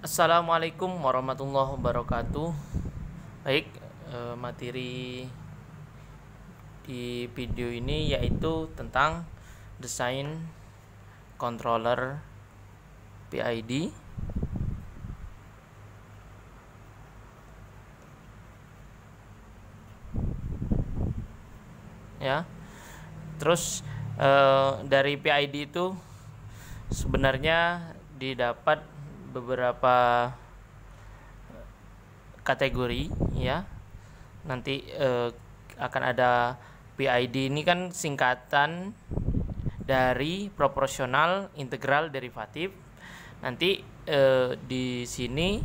Assalamualaikum warahmatullahi wabarakatuh. Baik, materi di video ini yaitu tentang desain controller PID. Ya. Terus dari PID itu sebenarnya didapat beberapa kategori ya. Nanti akan ada PID, ini kan singkatan dari proporsional integral derivatif. Nanti di sini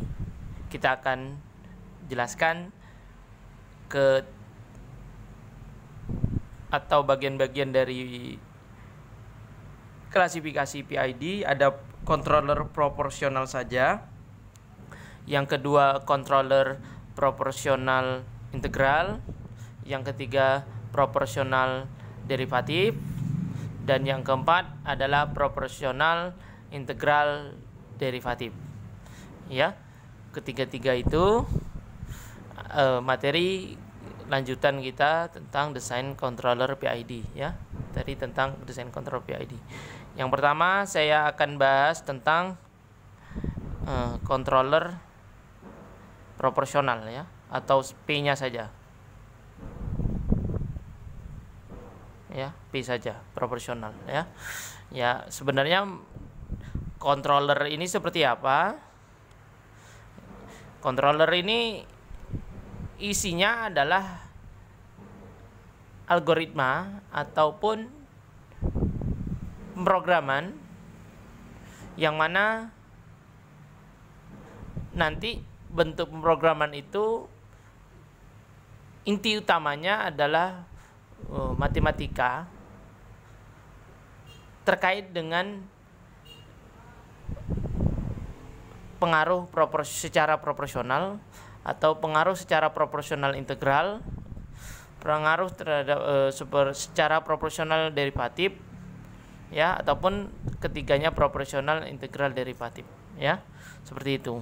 kita akan jelaskan ke atau bagian-bagian dari klasifikasi PID. Ada controller proporsional saja, yang kedua controller proporsional integral, yang ketiga proporsional derivatif, dan yang keempat adalah proporsional integral derivatif. Ya, ketiga-tiga itu materi lanjutan kita tentang desain controller PID ya. Tadi tentang desain controller PID. Yang pertama saya akan bahas tentang controller proporsional ya, atau P-nya saja. Ya, P saja, proporsional ya. Ya, sebenarnya controller ini seperti apa? Controller ini isinya adalah algoritma ataupun pemrograman yang mana nanti bentuk pemrograman itu inti utamanya adalah matematika terkait dengan pengaruh secara proporsional atau pengaruh secara proporsional integral, pengaruh terhadap secara proporsional derivatif ya, ataupun ketiganya proporsional integral derivatif ya, seperti itu.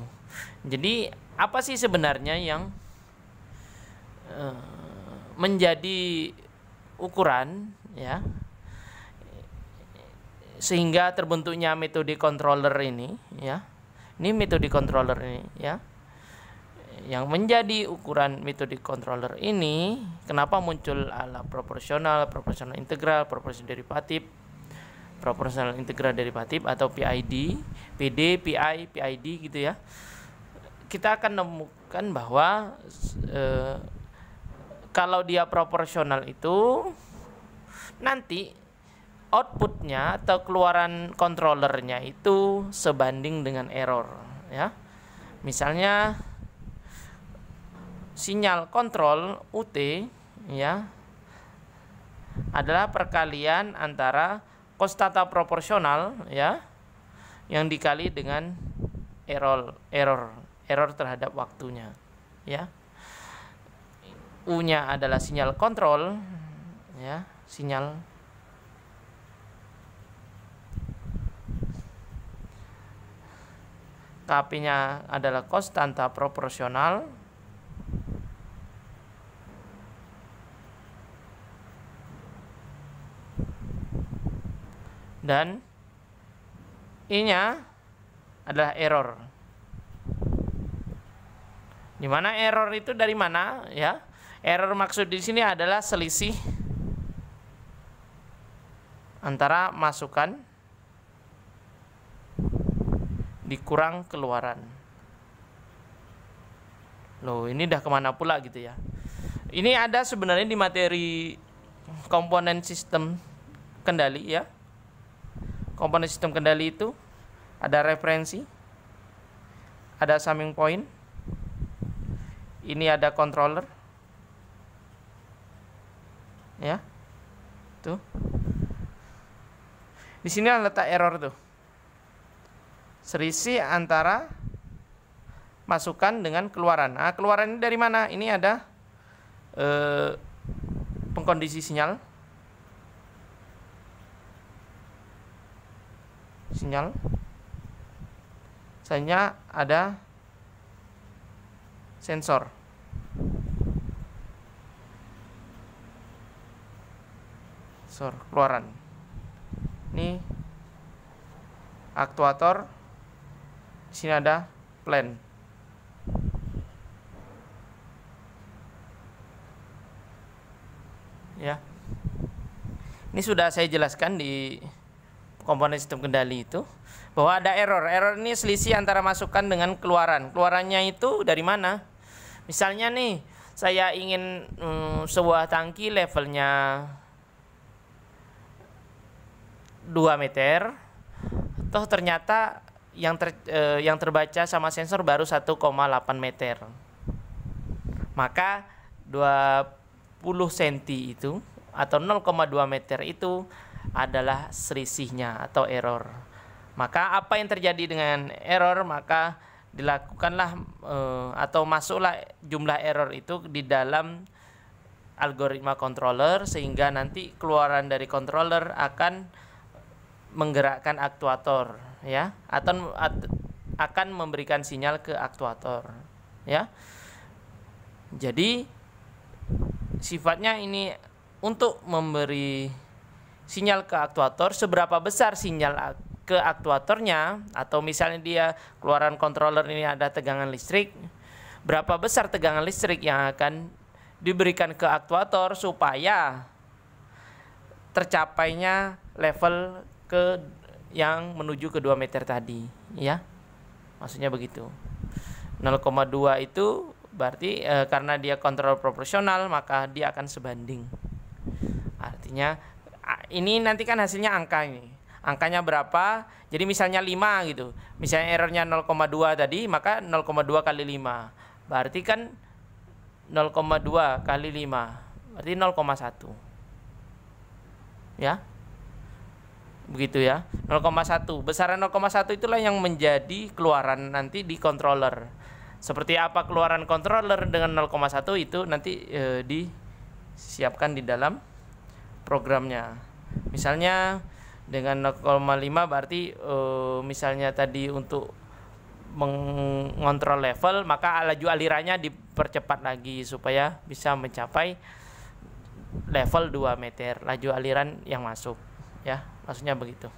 Jadi apa sih sebenarnya yang menjadi ukuran ya sehingga terbentuknya metode controller ini ya. Ini metode controller ini ya. Yang menjadi ukuran metode controller ini, kenapa muncul ala proporsional, proporsional integral, proporsional derivatif, proporsional integral derivatif atau PID, PD, PI, PID gitu ya. Kita akan menemukan bahwa kalau dia proporsional itu nanti outputnya atau keluaran controllernya itu sebanding dengan error ya. Misalnya sinyal kontrol UT ya adalah perkalian antara konstanta proporsional ya yang dikali dengan error terhadap waktunya ya. U-nya adalah sinyal kontrol ya, sinyal KP-nya adalah konstanta proporsional dan I-nya adalah error. Dimana error itu dari mana ya? Error maksud di sini adalah selisih antara masukan dikurang keluaran. Loh, ini dah kemana pula gitu ya? Ini ada sebenarnya di materi komponen sistem kendali ya. Komponen sistem kendali itu ada referensi, ada summing point, ini ada controller ya. Tuh. Di sini letak error tuh. Selisih antara masukan dengan keluaran. Nah, keluaran ini dari mana? Ini ada pengkondisi sinyal misalnya ada sensor. Keluaran. Ini aktuator. Di sini ada plan. Ya. Ini sudah saya jelaskan di komponen sistem kendali itu bahwa ada error. Error ini selisih antara masukan dengan keluaran. Keluarannya itu dari mana? Misalnya nih, saya ingin sebuah tangki levelnya 2 meter, toh ternyata yang terbaca sama sensor baru 1,8 meter. Maka 20 cm itu atau 0,2 meter itu adalah selisihnya atau error. Maka apa yang terjadi dengan error, maka dilakukanlah atau masuklah jumlah error itu di dalam algoritma controller, sehingga nanti keluaran dari controller akan menggerakkan aktuator, ya, atau akan memberikan sinyal ke aktuator, ya. Jadi sifatnya ini untuk memberi sinyal ke aktuator. Seberapa besar sinyal ke aktuatornya, atau misalnya dia keluaran controller ini ada tegangan listrik, berapa besar tegangan listrik yang akan diberikan ke aktuator supaya tercapainya level ke yang menuju ke 2 meter tadi, ya. Maksudnya begitu. 0,2 itu berarti karena dia kontrol proporsional, maka dia akan sebanding. Artinya ini nanti kan hasilnya angka ini. Angkanya berapa? Jadi misalnya 5 gitu. Misalnya errornya 0,2 tadi, maka 0,2 kali 5. Berarti kan 0,2 kali 5. Berarti 0,1. Ya. Begitu ya. 0,1. Besaran 0,1 itulah yang menjadi keluaran nanti di controller. Seperti apa keluaran controller dengan 0,1 itu nanti disiapkan di dalam programnya. Misalnya dengan 0,5 berarti misalnya tadi untuk mengontrol level, maka laju alirannya dipercepat lagi supaya bisa mencapai level 2 meter laju aliran yang masuk, ya. Maksudnya begitu.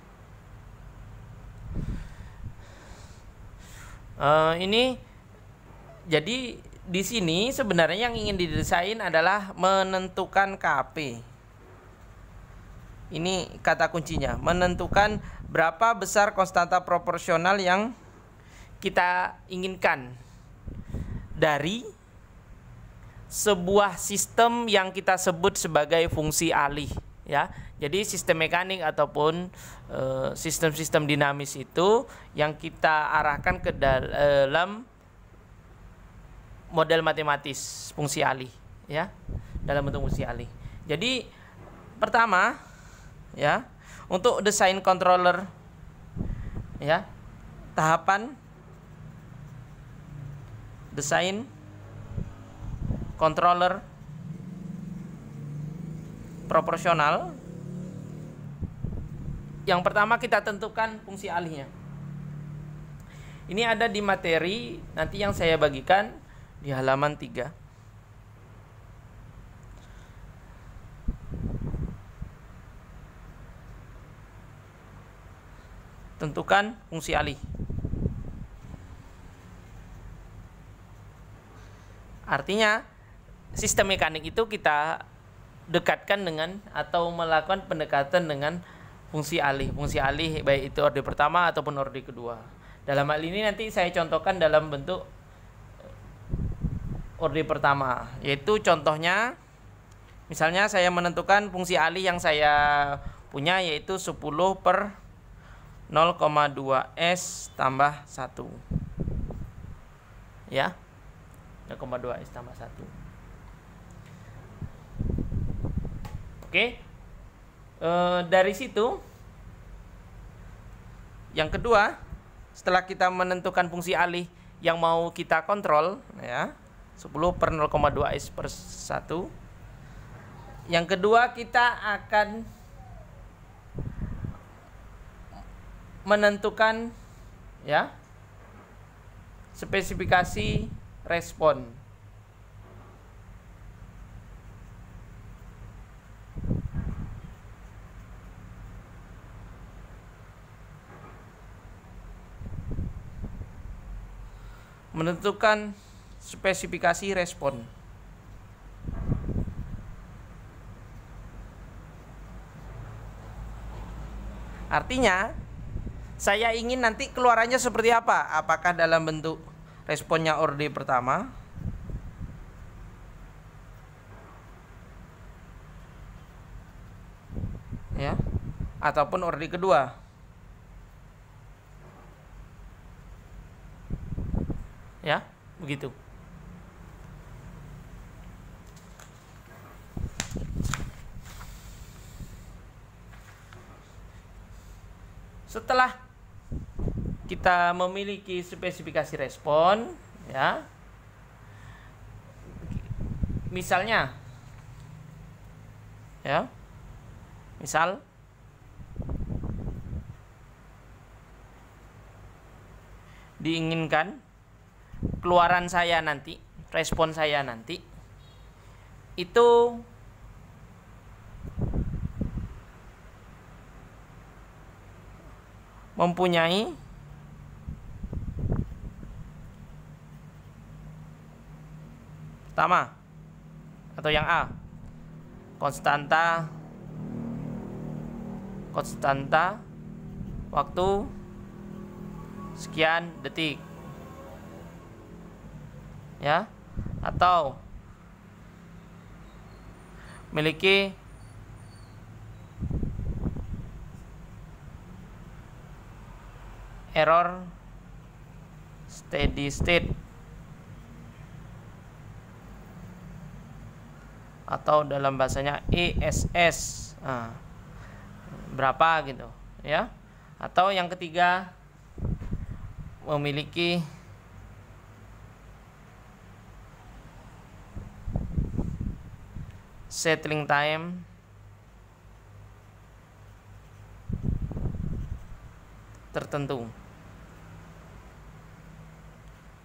Ini jadi di sini sebenarnya yang ingin didesain adalah menentukan KP. Ini kata kuncinya, menentukan berapa besar konstanta proporsional yang kita inginkan dari sebuah sistem yang kita sebut sebagai fungsi alih, ya. Jadi sistem mekanik ataupun sistem-sistem dinamis itu yang kita arahkan ke dalam model matematis fungsi alih, ya, dalam bentuk fungsi alih. Jadi pertama, ya, untuk desain controller, ya, tahapan desain controller proporsional. Yang pertama kita tentukan fungsi alihnya. Ini ada di materi nanti yang saya bagikan di halaman 3. Tentukan fungsi alih. Artinya sistem mekanik itu kita dekatkan dengan atau melakukan pendekatan dengan fungsi alih. Fungsi alih baik itu orde pertama ataupun orde kedua. Dalam hal ini nanti saya contohkan dalam bentuk orde pertama, yaitu contohnya misalnya saya menentukan fungsi alih yang saya punya yaitu 10 per 0,2 S tambah 1, ya, 0,2 S tambah 1. Oke. Dari situ yang kedua, setelah kita menentukan fungsi alih yang mau kita kontrol, ya, 10 per 0,2 S per 1. Yang kedua kita akan menentukan, ya, spesifikasi respon. Menentukan spesifikasi respon. Artinya, saya ingin nanti keluarannya seperti apa? Apakah dalam bentuk responnya orde pertama, ya, ataupun orde kedua? Ya, begitu. Setelah kita memiliki spesifikasi respon, ya, misalnya, ya, misal diinginkan keluaran saya nanti, respon saya nanti itu mempunyai pertama atau yang A, konstanta waktu sekian detik, ya, atau memiliki error steady state atau dalam bahasanya ESS, berapa gitu, ya. Atau yang ketiga memiliki settling time tertentu.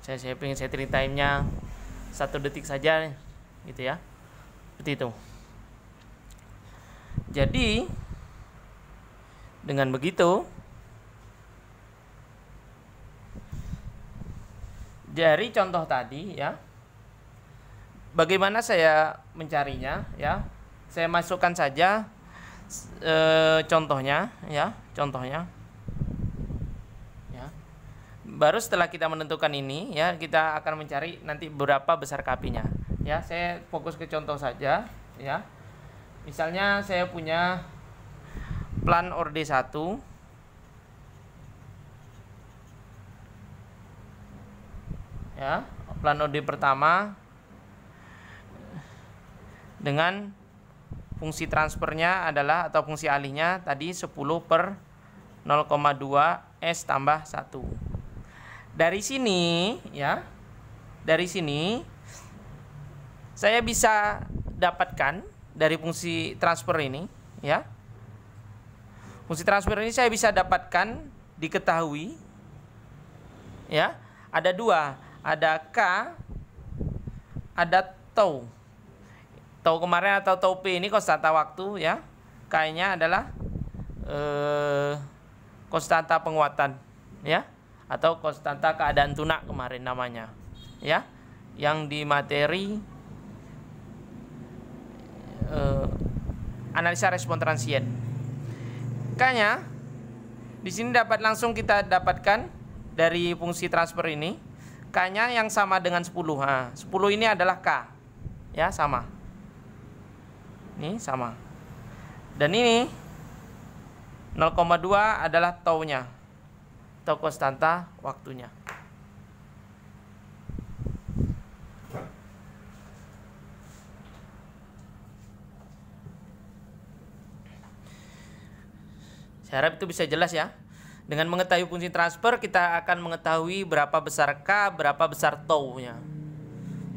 Saya pengen settling time-nya 1 detik saja, gitu ya. Seperti itu. Jadi dengan begitu, dari contoh tadi, ya, bagaimana saya mencarinya, ya? Saya masukkan saja contohnya, ya, contohnya. Ya. Baru setelah kita menentukan ini, ya, kita akan mencari nanti berapa besar KP-nya. Ya, saya fokus ke contoh saja, ya. Misalnya saya punya plan orde 1, ya, plan orde pertama dengan fungsi transfernya adalah atau fungsi alihnya tadi 10/0,2 S tambah 1. Dari sini, ya, dari sini saya bisa dapatkan dari fungsi transfer ini, ya. Fungsi transfer ini saya bisa dapatkan, diketahui, ya, ada 2, ada K, ada tau. Tau kemarin atau tau P ini konstanta waktu, ya. K-nya adalah konstanta penguatan, ya, atau konstanta keadaan tunak kemarin namanya, ya, yang di materi analisa respon transient. K-nya di sini dapat langsung kita dapatkan dari fungsi transfer ini. K-nya yang sama dengan 10. 10 ini adalah K, ya, sama. Ini sama. Dan ini 0,2 adalah tau-nya, atau konstanta waktunya. Saya harap itu bisa jelas, ya. Dengan mengetahui fungsi transfer, kita akan mengetahui berapa besar K, berapa besar tau-nya.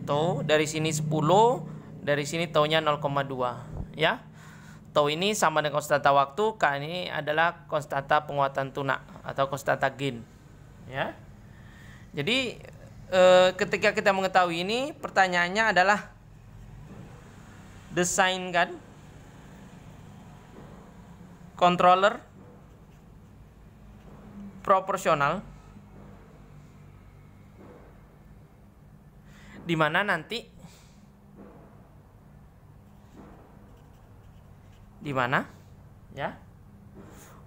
Tau dari sini 10, dari sini tau-nya 0,2, ya. Tau ini sama dengan konstanta waktu, K ini adalah konstanta penguatan tunak atau konstanta gain, ya. Jadi ketika kita mengetahui ini, pertanyaannya adalah desainkan controller proporsional di mana nanti ya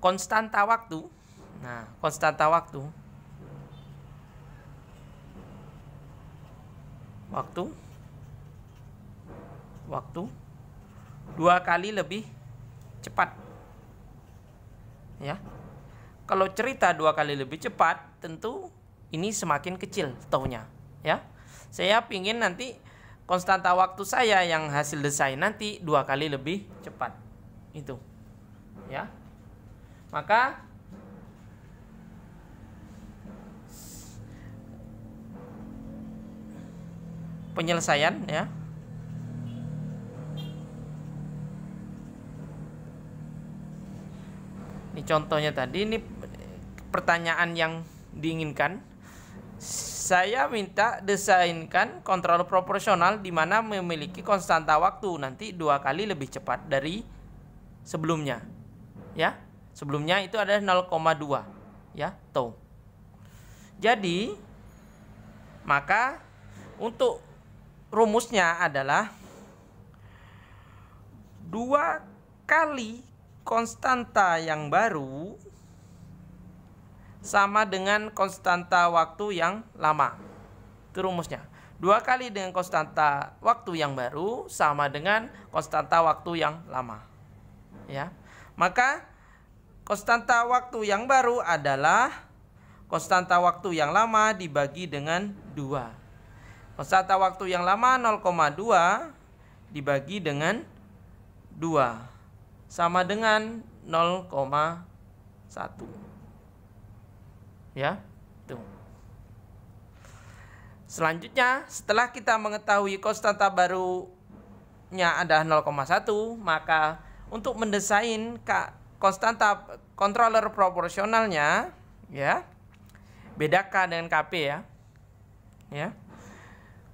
konstanta waktu. Nah, konstanta waktu dua kali lebih cepat. Ya. Kalau cerita 2 kali lebih cepat, tentu ini semakin kecil taunya, ya. Saya pingin nanti konstanta waktu saya yang hasil desain nanti 2 kali lebih cepat. Itu. Ya. Maka penyelesaian, ya. Ini contohnya tadi, ini pertanyaan yang diinginkan. Saya minta desainkan kontrol proporsional di mana memiliki konstanta waktu nanti 2 kali lebih cepat dari sebelumnya. Ya, sebelumnya itu adalah 0,2 ya, tau. Jadi maka untuk rumusnya adalah 2 kali konstanta yang baru sama dengan konstanta waktu yang lama. Itu rumusnya. 2 kali dengan konstanta waktu yang baru sama dengan konstanta waktu yang lama. Ya. Maka konstanta waktu yang baru adalah konstanta waktu yang lama dibagi dengan 2. Konstanta waktu yang lama 0,2 dibagi dengan 2 sama dengan 0,1. Ya, tuh. Selanjutnya, setelah kita mengetahui konstanta barunya adalah 0,1, maka untuk mendesain konstanta controller proporsionalnya, ya, beda K dengan KP ya. Ya.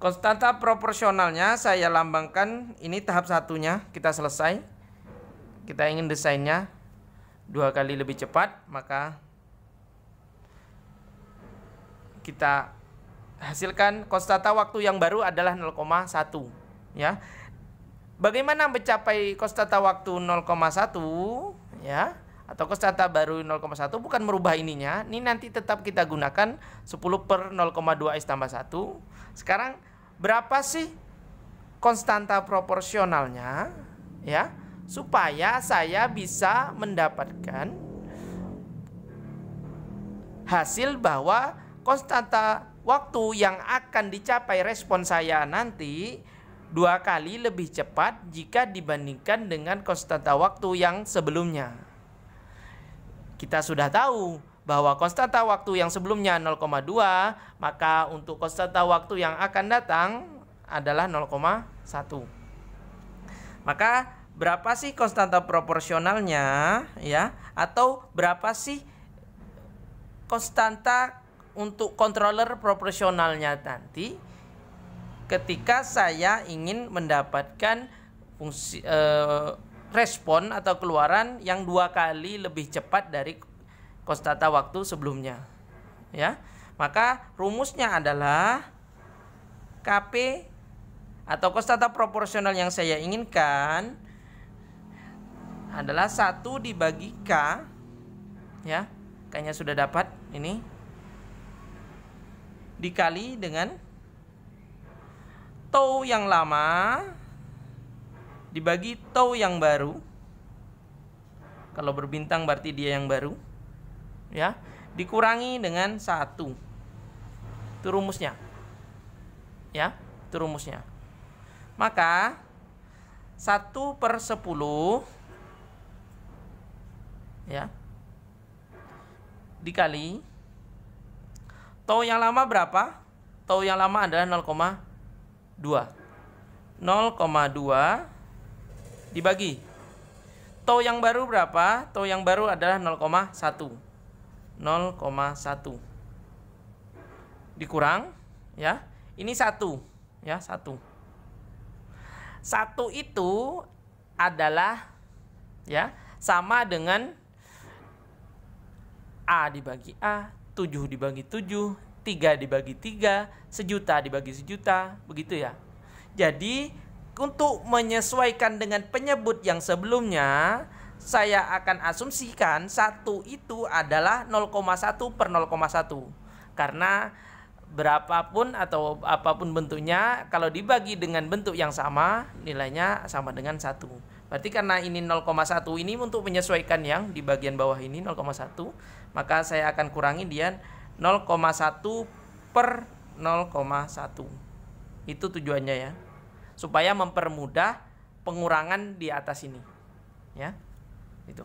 Konstanta proporsionalnya saya lambangkan, ini tahap satunya kita selesai. Kita ingin desainnya 2 kali lebih cepat, maka kita hasilkan konstanta waktu yang baru adalah 0,1 ya. Bagaimana mencapai konstanta waktu 0,1 ya, atau konstanta baru 0,1 bukan merubah ininya. Ini nanti tetap kita gunakan 10/0,2 S tambah 1. Sekarang berapa sih konstanta proporsionalnya ya, supaya saya bisa mendapatkan hasil bahwa konstanta waktu yang akan dicapai respon saya nanti 2 kali lebih cepat jika dibandingkan dengan konstanta waktu yang sebelumnya. Kita sudah tahu bahwa konstanta waktu yang sebelumnya 0,2, maka untuk konstanta waktu yang akan datang adalah 0,1. Maka berapa sih konstanta proporsionalnya ya, atau berapa sih konstanta untuk controller proporsionalnya nanti ketika saya ingin mendapatkan fungsi respon atau keluaran yang 2 kali lebih cepat dari konstanta waktu sebelumnya ya. Maka rumusnya adalah KP atau konstanta proporsional yang saya inginkan adalah 1 dibagi K ya, kayaknya sudah dapat ini, dikali dengan tau yang lama dibagi tau yang baru. Kalau berbintang berarti dia yang baru ya, dikurangi dengan 1. Itu rumusnya ya, itu rumusnya. Maka 1/10 ya dikali tau yang lama berapa? Tau yang lama adalah 0,2. 0,2 dibagi tau yang baru berapa? Tau yang baru adalah 0,1. 0,1 dikurang ya. Ini 1, ya, 1. 1 itu adalah, ya, sama dengan A dibagi A, 7 dibagi 7, 3 dibagi 3, sejuta dibagi sejuta, begitu ya. Jadi untuk menyesuaikan dengan penyebut yang sebelumnya, saya akan asumsikan 1 itu adalah 0,1 per 0,1. Karena berapapun atau apapun bentuknya, kalau dibagi dengan bentuk yang sama, nilainya sama dengan 1. Berarti karena ini 0,1 ini untuk menyesuaikan yang di bagian bawah ini 0,1, maka saya akan kurangi dia 0,1 per 0,1. Itu tujuannya ya. Supaya mempermudah pengurangan di atas ini. Ya. Itu.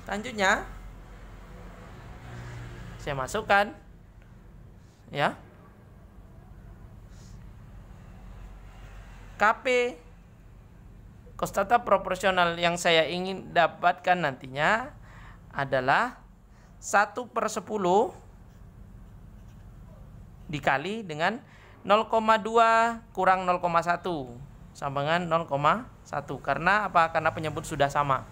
Selanjutnya saya masukkan, ya, KP konstanta proporsional yang saya ingin dapatkan nantinya adalah 1/10 dikali dengan 0,2 kurang 0,1 sama dengan 0,1. Karena apa? Karena penyebut sudah sama.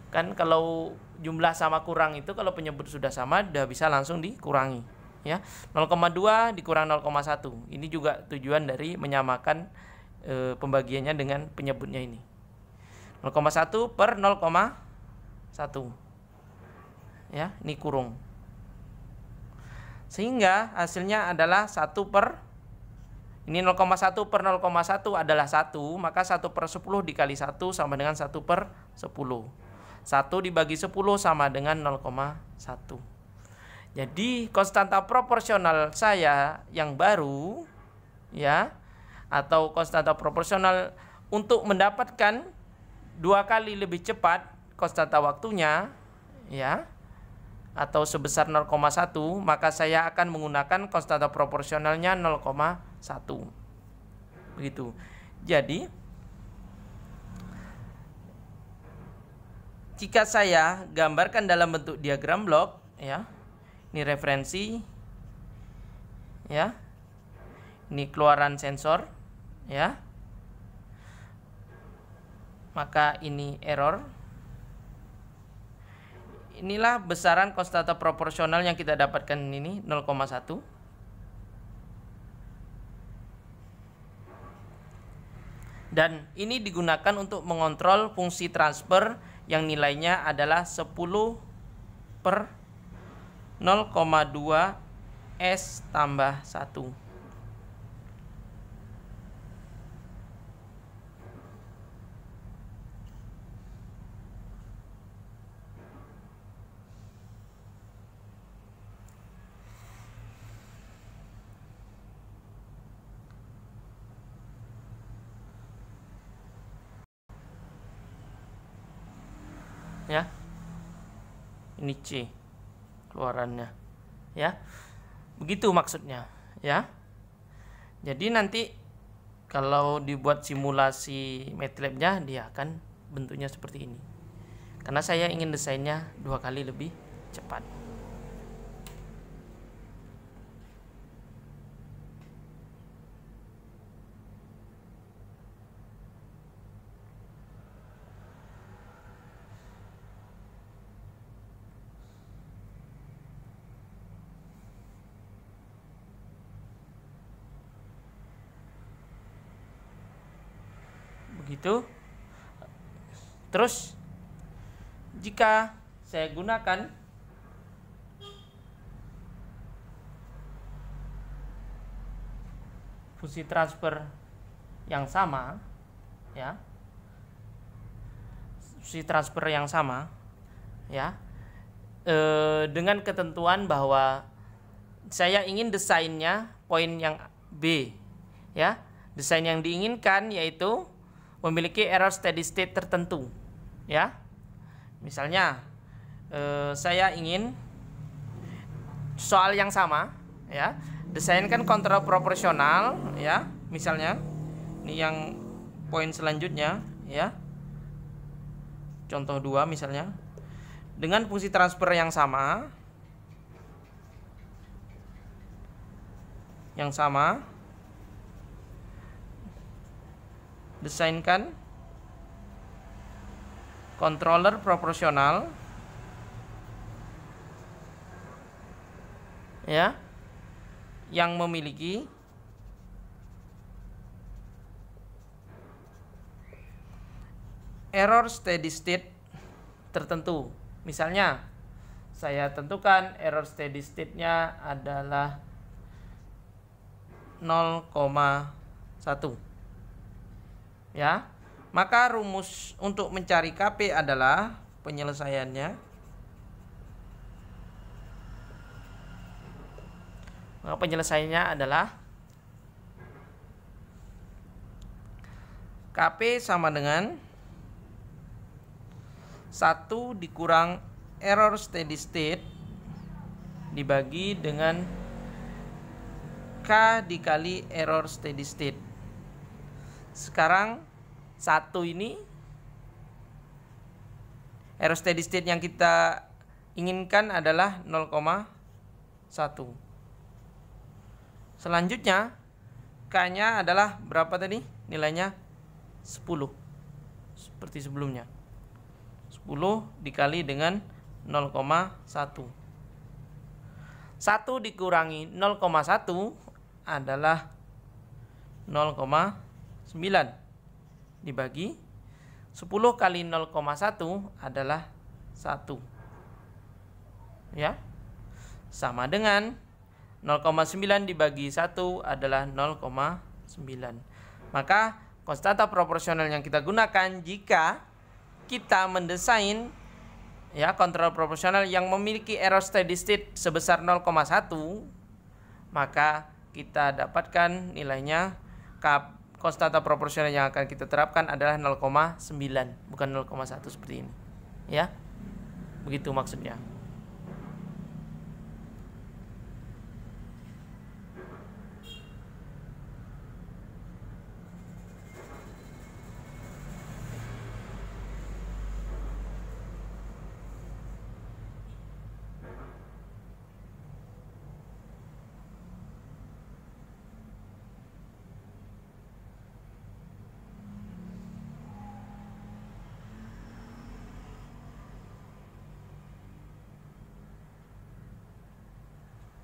Kan kalau jumlah sama kurang itu, kalau penyebut sudah sama udah bisa langsung dikurangi, ya. 0,2 dikurang 0,1. Ini juga tujuan dari menyamakan pembagiannya dengan penyebutnya ini. 0,1 per 0,1. Ya, ini kurung. Sehingga hasilnya adalah 1 per, ini 0,1 per 0,1 adalah 1, maka 1/10 dikali 1 sama dengan 1/10. 1 dibagi 10 sama dengan 0,1. Jadi konstanta proporsional saya yang baru, ya, atau konstanta proporsional untuk mendapatkan 2 kali lebih cepat konstanta waktunya, ya, atau sebesar 0,1, maka saya akan menggunakan konstanta proporsionalnya 0,1. Begitu. Jadi jika saya gambarkan dalam bentuk diagram blok, ya. Ini referensi, ya. Ini keluaran sensor, ya. Maka ini error. Inilah besaran konstanta proporsional yang kita dapatkan ini 0,1. Dan ini digunakan untuk mengontrol fungsi transfer yang nilainya adalah 10 per 0,2 S tambah 1. Ya, ini C keluarannya, ya, begitu maksudnya, ya. Jadi nanti kalau dibuat simulasi MATLAB-nya, dia akan bentuknya seperti ini, karena saya ingin desainnya 2 kali lebih cepat. Begitu. Terus jika saya gunakan fungsi transfer yang sama, ya, fungsi transfer yang sama, ya, dengan ketentuan bahwa saya ingin desainnya poin yang B, ya. Desain yang diinginkan yaitu memiliki error steady state tertentu, ya. Misalnya saya ingin soal yang sama, ya, desainkan kontrol proporsional, ya. Misalnya ini yang poin selanjutnya, ya, contoh 2 misalnya, dengan fungsi transfer yang sama, yang sama, desainkan controller proporsional ya yang memiliki error steady state tertentu. Misalnya saya tentukan error steady state-nya adalah 0,1 ya. Maka rumus untuk mencari KP adalah penyelesaiannya. Maka penyelesaiannya adalah KP sama dengan 1 dikurang error steady state dibagi dengan K dikali error steady state. Sekarang 1 ini error steady state yang kita inginkan adalah 0,1. Selanjutnya K-nya adalah berapa tadi? Nilainya 10. Seperti sebelumnya. 10 dikali dengan 0,1. 1 dikurangi 0,1 adalah 0,9 dibagi 10 kali 0,1 adalah 1 ya, sama dengan 0,9 dibagi 1 adalah 0,9. Maka konstanta proporsional yang kita gunakan jika kita mendesain ya kontrol proporsional yang memiliki error steady state sebesar 0,1, maka kita dapatkan nilainya konstanta proporsional yang akan kita terapkan adalah 0,9 bukan 0,1 seperti ini ya. Begitu maksudnya.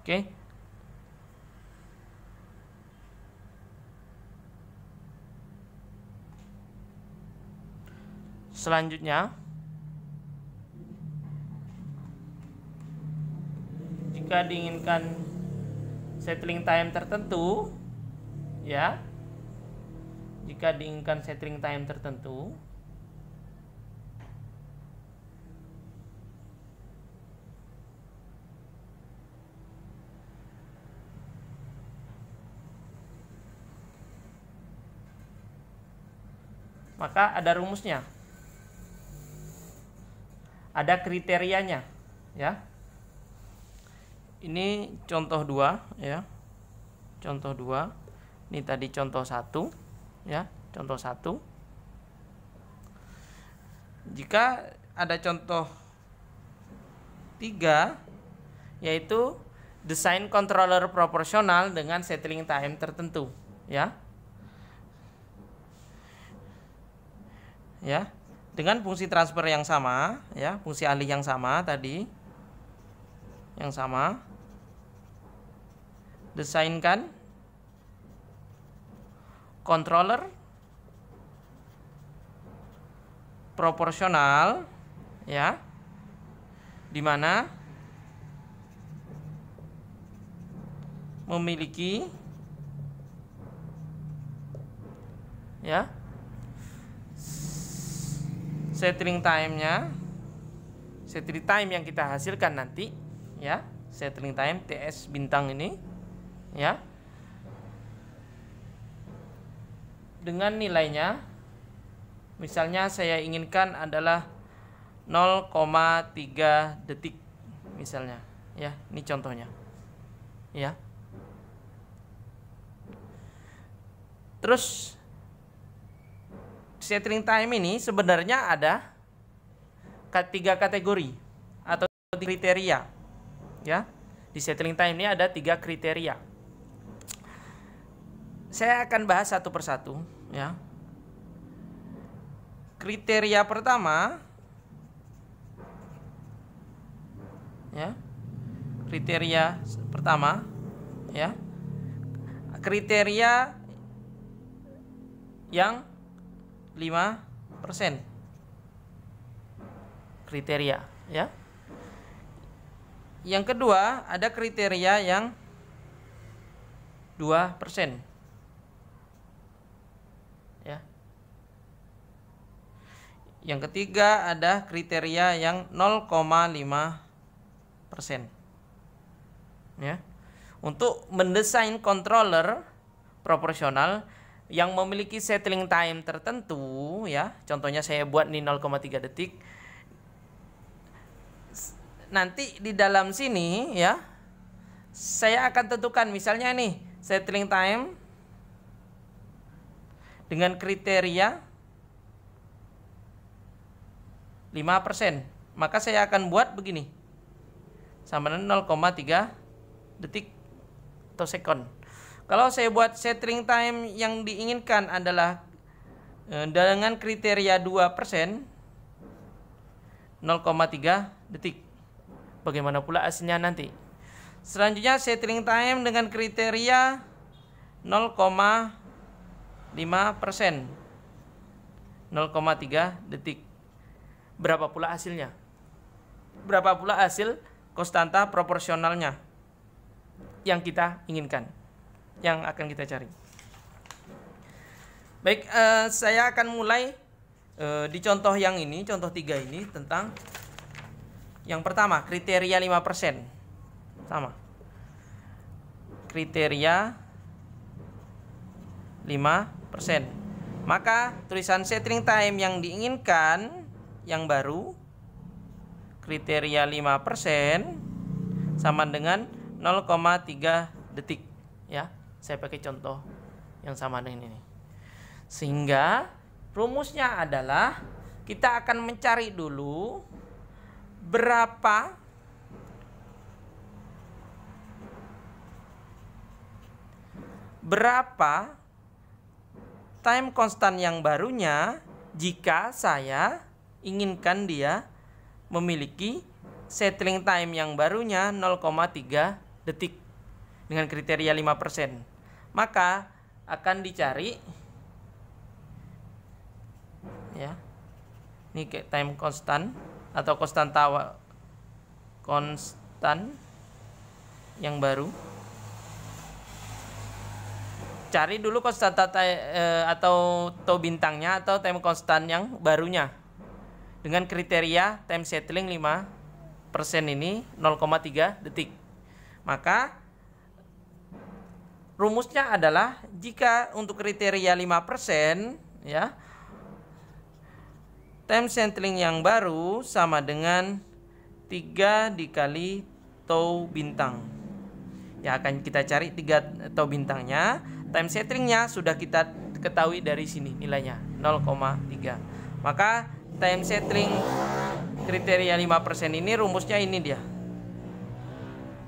Oke. Selanjutnya, jika diinginkan settling time tertentu, ya, jika diinginkan settling time tertentu, maka ada rumusnya, ada kriterianya, ya. Ini contoh 2, ya. Contoh 2. Ini tadi contoh 1, ya. Contoh 1. Jika ada contoh 3, yaitu desain controller proporsional dengan settling time tertentu, ya. Ya, dengan fungsi transfer yang sama, ya, fungsi alih yang sama tadi, yang sama, desainkan controller proporsional, ya, di mana memiliki, ya, settling time-nya, settling time yang kita hasilkan nanti, ya, settling time TS bintang ini, ya, dengan nilainya, misalnya saya inginkan adalah 0,3 detik, misalnya, ya, ini contohnya, ya. Terus settling time ini sebenarnya ada 3 kategori atau kriteria, ya. Di settling time ini ada 3 kriteria. saya akan bahas satu persatu ya. Kriteria pertama ya. Kriteria pertama ya. Kriteria yang 5%. Kriteria ya. Yang kedua ada kriteria yang 2%. Ya. Yang ketiga ada kriteria yang 0,5%. Ya. Untuk mendesain controller proporsional yang memiliki settling time tertentu ya. Contohnya saya buat nih 0,3 detik. Nanti di dalam sini ya saya akan tentukan misalnya nih settling time dengan kriteria 5%. Maka saya akan buat begini. Sama dengan 0,3 detik atau sekon. Kalau saya buat settling time yang diinginkan adalah dengan kriteria 2%, 0,3 detik. Bagaimana pula hasilnya nanti? Selanjutnya settling time dengan kriteria 0,5%, 0,3 detik. Berapa pula hasilnya? Berapa pula hasil konstanta proporsionalnya yang kita inginkan, yang akan kita cari. Baik, saya akan mulai di contoh yang ini, contoh 3 ini tentang yang pertama, kriteria 5%. Sama. Kriteria 5%. Maka tulisan settling time yang diinginkan yang baru kriteria 5% sama dengan 0,3 detik ya. Saya pakai contoh yang sama dengan ini. Sehingga rumusnya adalah kita akan mencari dulu berapa time constant yang barunya jika saya inginkan dia memiliki settling time yang barunya 0,3 detik dengan kriteria 5%. Maka akan dicari ya. Ini kayak time constant atau konstanta konstan yang baru. Cari dulu konstanta atau tau bintangnya atau time constant yang barunya dengan kriteria time settling 5% ini 0,3 detik. Maka rumusnya adalah jika untuk kriteria 5% ya, time settling yang baru sama dengan 3 dikali tau bintang. Ya, akan kita cari 3 tau bintangnya. Time settlingnya sudah kita ketahui dari sini nilainya 0,3. Maka time settling kriteria 5% ini rumusnya ini dia.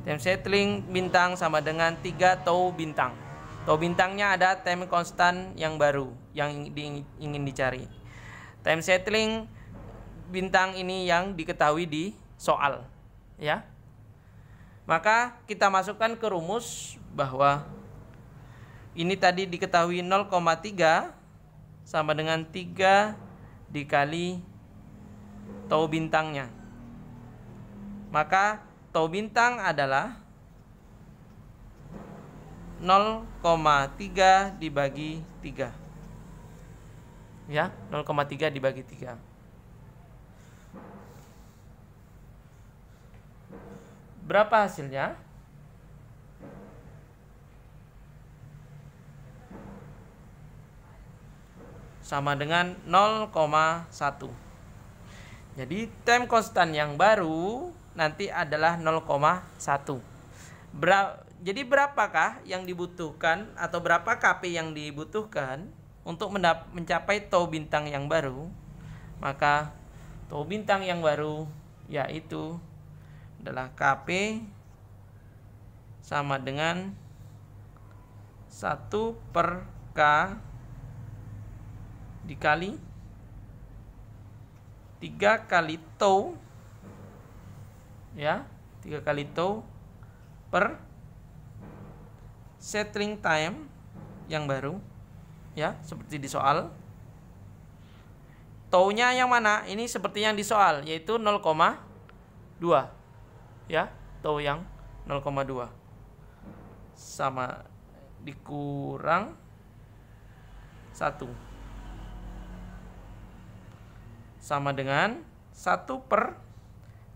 Time settling bintang sama dengan 3 tau bintang. Tau bintangnya ada time constant yang baru yang ingin dicari. Time settling bintang ini yang diketahui di soal ya. Maka kita masukkan ke rumus bahwa ini tadi diketahui 0,3 sama dengan 3 dikali tau bintangnya. Maka tau bintang adalah 0,3 dibagi 3. Ya, 0,3 dibagi 3. Berapa hasilnya? Sama dengan 0,1. Jadi time constant yang baru nanti adalah 0,1. Jadi berapakah yang dibutuhkan atau berapa KP yang dibutuhkan untuk mencapai tau bintang yang baru? Maka tau bintang yang baru yaitu adalah KP sama dengan 1 per K dikali 3 kali tau, ya, 3 kali tau per settling time yang baru, ya, seperti di soal. Tau-nya yang mana? Ini seperti yang di soal, yaitu 0,2, ya, tau yang 0,2 sama dikurang 1 sama dengan 1 per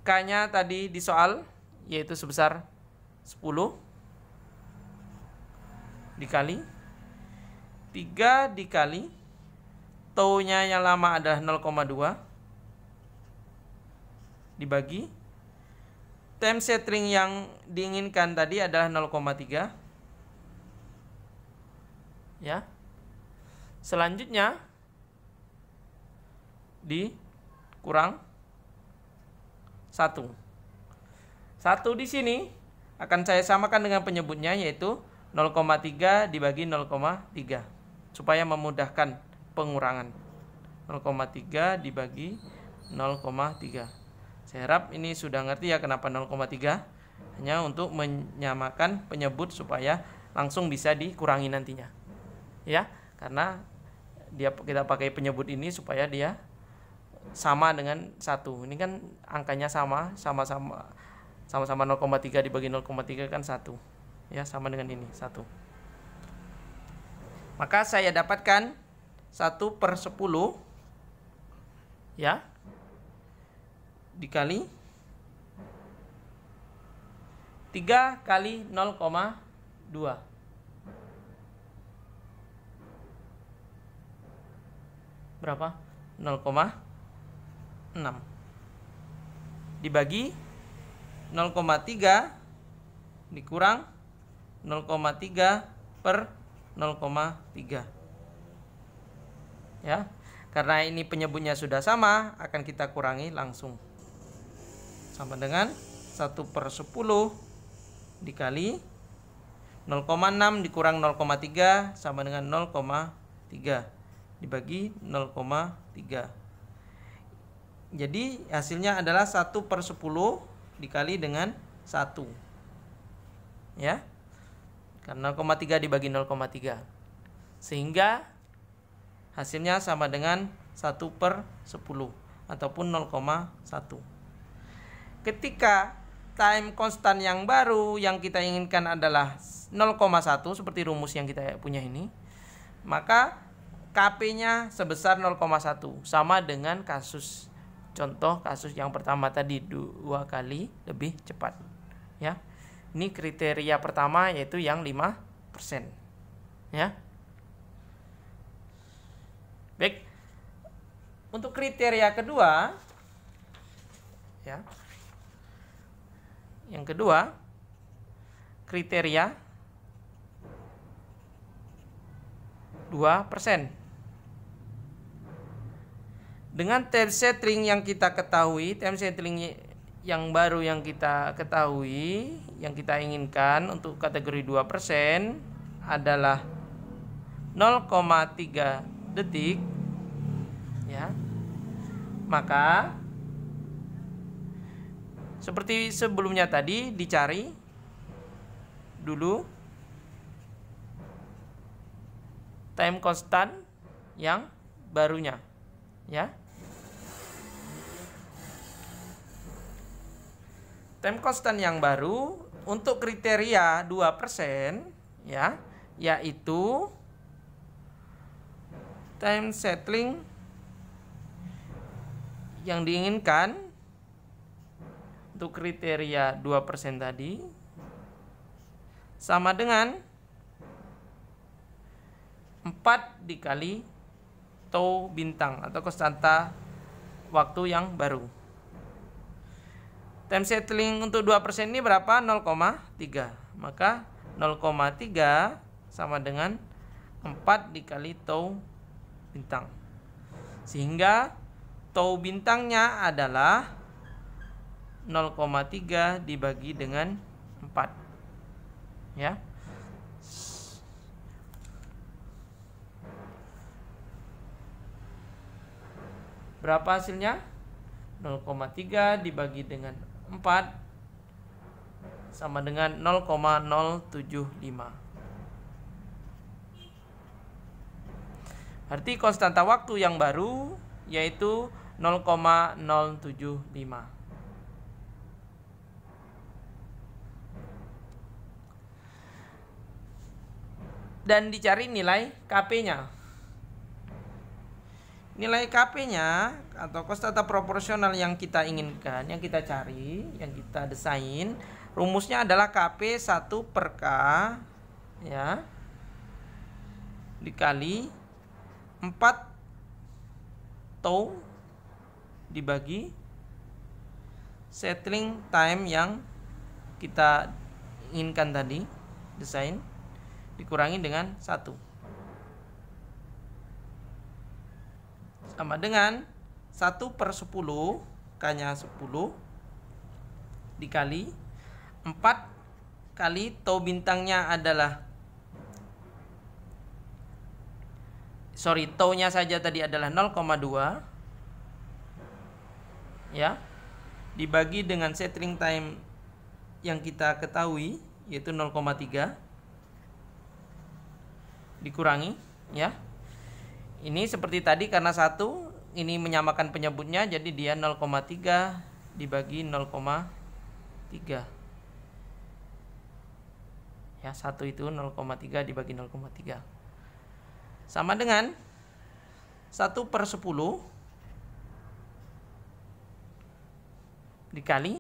K-nya tadi di soal, yaitu sebesar 10 dikali 3 dikali tau-nya yang lama adalah 0,2 dibagi time settling yang diinginkan tadi adalah 0,3, ya. Selanjutnya dikurang 1 di sini akan saya samakan dengan penyebutnya, yaitu 0,3 dibagi 0,3 supaya memudahkan pengurangan. 0,3 dibagi 0,3. Saya harap ini sudah ngerti ya kenapa 0,3, hanya untuk menyamakan penyebut supaya langsung bisa dikurangi nantinya, ya, karena kita pakai penyebut ini supaya dia sama dengan 1. Ini kan angkanya sama-sama 0,3 dibagi 0,3 kan 1, ya, sama dengan ini 1. Maka saya dapatkan 1 per 10, ya, dikali 3 kali 0,2 berapa? 0,6 dibagi 0,3 dikurang 0,3 per 0,3, ya. Karena ini penyebutnya sudah sama, akan kita kurangi langsung, sama dengan 1 per 10 dikali 0,6 dikurang 0,3 sama dengan 0,3 dibagi 0,3. Jadi hasilnya adalah 1 per 10 dikali dengan 1, ya, karena 0,3 dibagi 0,3, sehingga hasilnya sama dengan 1 per 10 ataupun 0,1. Ketika time constant yang baru yang kita inginkan adalah 0,1 seperti rumus yang kita punya ini, maka KP-nya sebesar 0,1 sama dengan contoh kasus yang pertama tadi, 2 kali lebih cepat, ya. Ini kriteria pertama, yaitu yang 5%, ya. Baik. Untuk kriteria kedua, ya. Yang kedua, kriteria 2%. Dengan time settling yang kita ketahui, time settling yang baru yang kita ketahui, yang kita inginkan untuk kategori 2% adalah 0,3 detik, ya. Maka seperti sebelumnya tadi, dicari dulu time constant yang barunya, ya. Time constant yang baru untuk kriteria 2%, ya, yaitu time settling yang diinginkan untuk kriteria 2% tadi sama dengan 4 dikali tau bintang atau konstanta waktu yang baru. Time settling untuk 2% ini berapa? 0,3. Maka 0,3 sama dengan 4 dikali tau bintang. Sehingga tau bintangnya adalah 0,3 dibagi dengan 4. Ya. berapa hasilnya? 0,3 dibagi dengan 4 sama dengan 0,075. Berarti konstanta waktu yang baru yaitu 0,075. Dan dicari nilai Kp-nya. Nilai Kp-nya atau konstanta proporsional yang kita inginkan, yang kita cari, yang kita desain, rumusnya adalah Kp 1 per K ya, dikali 4 tau dibagi settling time yang kita inginkan tadi, desain, dikurangi dengan 1 sama dengan 1 per 10, K-nya 10 dikali 4 kali tau bintangnya adalah tau-nya saja tadi adalah 0,2 ya, dibagi dengan settling time yang kita ketahui yaitu 0,3 dikurangi ya. Ini seperti tadi karena 1 ini menyamakan penyebutnya, jadi dia 0,3 dibagi 0,3 ya, 1 itu 0,3 dibagi 0,3 sama dengan 1 per 10 dikali